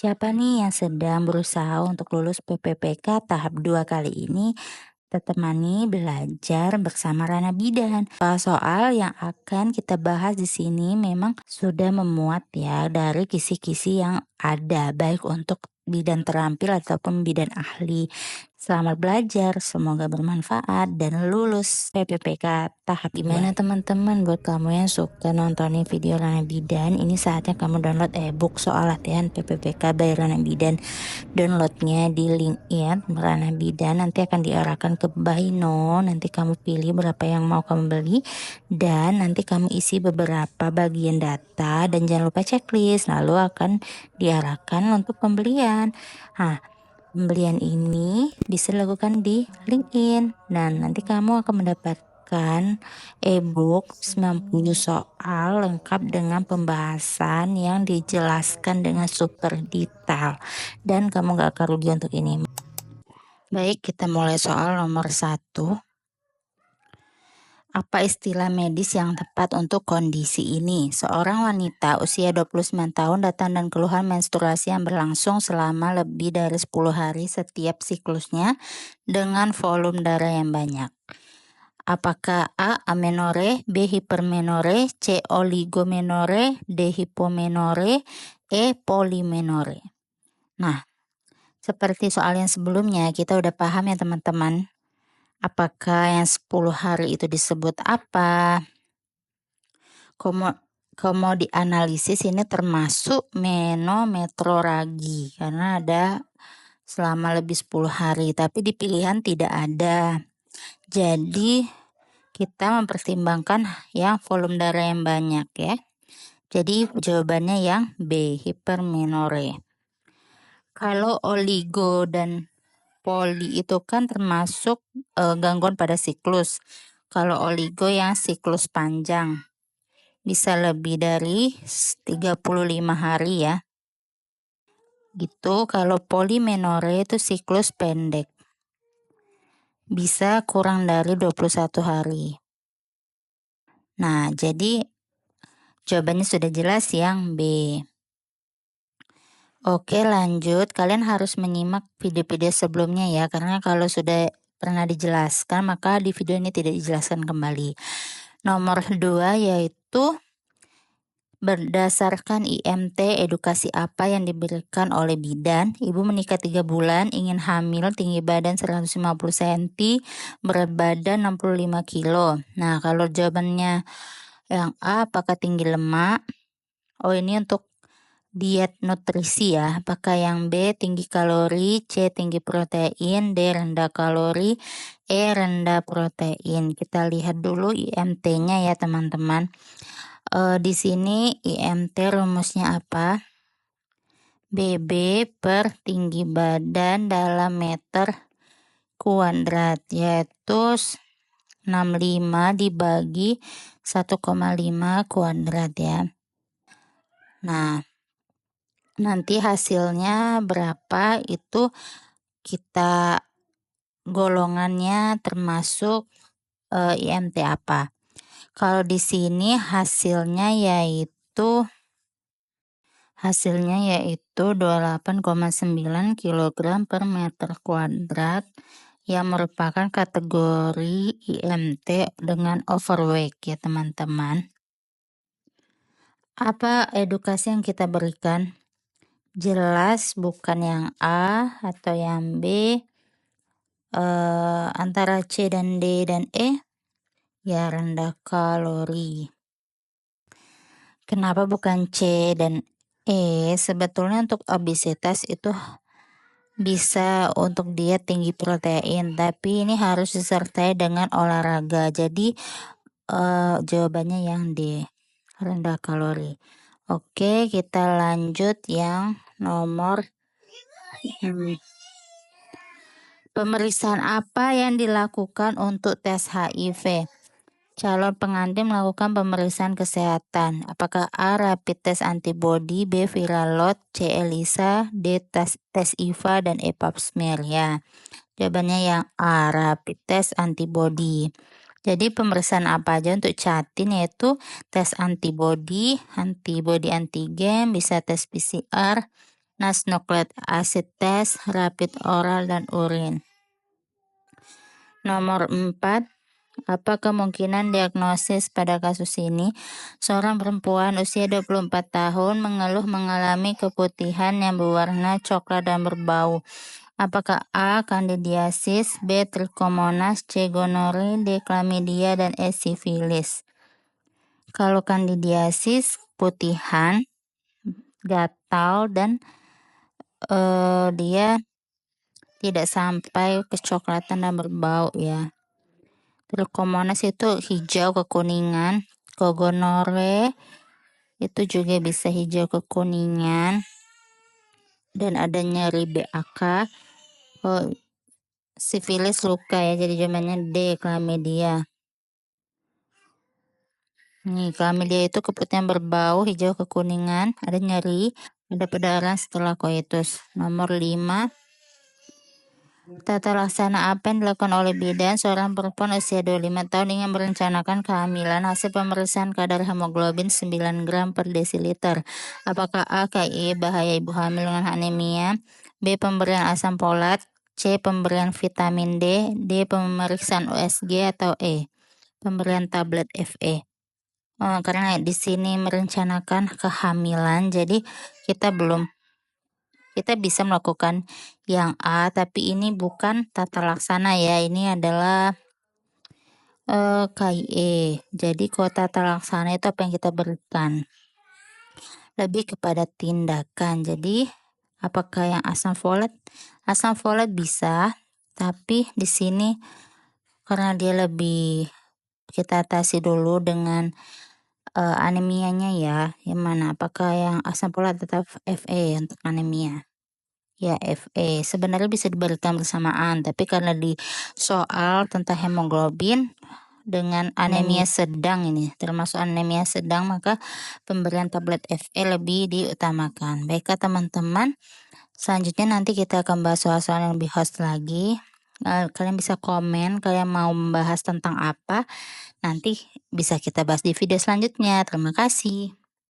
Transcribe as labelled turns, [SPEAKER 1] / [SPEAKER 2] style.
[SPEAKER 1] Siapa nih yang sedang berusaha untuk lulus PPPK tahap 2 kali ini? Temani belajar bersama Rana Bidan. Soal yang akan kita bahas di sini memang sudah memuat ya dari kisi-kisi yang ada baik untuk bidan terampil ataupun bidan ahli. Selamat belajar, semoga bermanfaat dan lulus PPPK tahap gimana teman-teman. Buat kamu yang suka nontonin video Rana Bidan, ini saatnya kamu download ebook soal latihan PPPK by Rana Bidan. Downloadnya di link ya Rana Bidan, nanti akan diarahkan ke Baino. Nanti kamu pilih berapa yang mau kamu beli dan nanti kamu isi beberapa bagian data dan jangan lupa checklist, lalu akan diarahkan untuk pembelian. Pembelian ini bisa dilakukan di LinkedIn dan nanti kamu akan mendapatkan ebook 90 soal lengkap dengan pembahasan yang dijelaskan dengan super detail dan kamu gak akan rugi untuk ini. Baik, kita mulai soal nomor 1. Apa istilah medis yang tepat untuk kondisi ini? Seorang wanita usia 29 tahun datang dan keluhan menstruasi yang berlangsung selama lebih dari 10 hari setiap siklusnya dengan volume darah yang banyak. Apakah A. amenore, B. hipermenore, C. oligomenore, D. hipomenore, E. polimenore. Nah, seperti soal yang sebelumnya kita udah paham ya teman-teman. Apakah yang 10 hari itu disebut apa? Kalau dianalisis ini termasuk menometroragi karena ada selama lebih 10 hari, tapi di pilihan tidak ada. Jadi kita mempertimbangkan yang volume darah yang banyak ya. Jadi jawabannya yang B, hipermenore. Kalau oligo dan poli itu kan termasuk gangguan pada siklus. Kalau oligo yang siklus panjang bisa lebih dari 35 hari ya. Gitu. Kalau polimenore itu siklus pendek. Bisa kurang dari 21 hari. Nah, jadi jawabannya sudah jelas yang B. Oke, lanjut. Kalian harus menyimak video-video sebelumnya ya, karena kalau sudah pernah dijelaskan maka di video ini tidak dijelaskan kembali. Nomor 2 yaitu berdasarkan IMT edukasi apa yang diberikan oleh bidan. Ibu menikah 3 bulan, ingin hamil, tinggi badan 150 cm, berat badan 65 kilo. Nah, kalau jawabannya yang A, apakah tinggi lemak? Oh, ini untuk diet nutrisi ya. Apakah yang B, tinggi kalori, C, tinggi protein, D, rendah kalori, E, rendah protein. Kita lihat dulu IMT-nya ya teman-teman. Di sini IMT rumusnya apa? BB per tinggi badan dalam meter kuadrat, yaitu 65 dibagi 1,5 kuadrat ya. Nah, nanti hasilnya berapa itu kita golongannya termasuk IMT apa. Kalau di sini hasilnya yaitu 28,9 kg per meter kuadrat yang merupakan kategori IMT dengan overweight ya teman-teman. Apa edukasi yang kita berikan? Jelas bukan yang A atau yang B, antara C dan D dan E ya rendah kalori. Kenapa bukan C dan E? Sebetulnya untuk obesitas itu bisa untuk diet tinggi protein, tapi ini harus disertai dengan olahraga. Jadi jawabannya yang D, rendah kalori. Oke, kita lanjut yang nomor pemeriksaan apa yang dilakukan untuk tes HIV? Calon pengantin melakukan pemeriksaan kesehatan. Apakah A, rapid test antibody, B, viral load, C, ELISA, D, tes IVA, dan E, pap smear ya. Jawabannya yang A, rapid test antibody. Jadi pemeriksaan apa aja untuk catin, yaitu tes antibody antigen, bisa tes PCR. NAS Nucleic Acid Test, Rapid Oral, dan Urin. Nomor 4, apa kemungkinan diagnosis pada kasus ini? Seorang perempuan usia 24 tahun mengeluh mengalami keputihan yang berwarna coklat dan berbau. Apakah A. Kandidiasis, B. Trichomonas, C. Gonore, D. Chlamydia, dan E. Sifilis? Kalau kandidiasis, putihan, gatal, dan dia tidak sampai kecoklatan dan berbau ya. Trichomonas itu hijau kekuningan. Gonore itu juga bisa hijau kekuningan dan ada nyeri BAK. Sifilis luka ya, jadi jawabannya D. Chlamydia. Nih, chlamydia itu keputihan berbau, hijau kekuningan, ada nyeri, ada perdarahan setelah koitus. Nomor 5, tata laksana apa yang dilakukan oleh bidan seorang perempuan usia 25 tahun ingin merencanakan kehamilan? Hasil pemeriksaan kadar hemoglobin 9 gram per desiliter. Apakah A. KI bahaya ibu hamil dengan anemia, B. Pemberian asam folat, C. Pemberian vitamin D, D. Pemeriksaan USG, atau E. Pemberian tablet FE? Karena di sini merencanakan kehamilan, jadi kita bisa melakukan yang A, tapi ini bukan tata laksana ya, ini adalah KIE. Jadi kalau tata laksana itu apa yang kita berikan? Lebih kepada tindakan. Jadi apakah yang asam folat? Asam folat bisa, tapi di sini karena dia lebih, kita atasi dulu dengan anemianya ya. Yang mana? Apakah yang asam folat tetap FE untuk anemia? Ya, FE. Sebenarnya bisa diberikan bersamaan, tapi karena di soal tentang hemoglobin dengan anemia sedang ini, termasuk anemia sedang, maka pemberian tablet FE lebih diutamakan. Baiklah teman-teman, selanjutnya nanti kita akan bahas soal-soal yang lebih khas lagi. Kalian bisa komen, kalian mau membahas tentang apa, nanti bisa kita bahas di video selanjutnya. Terima kasih.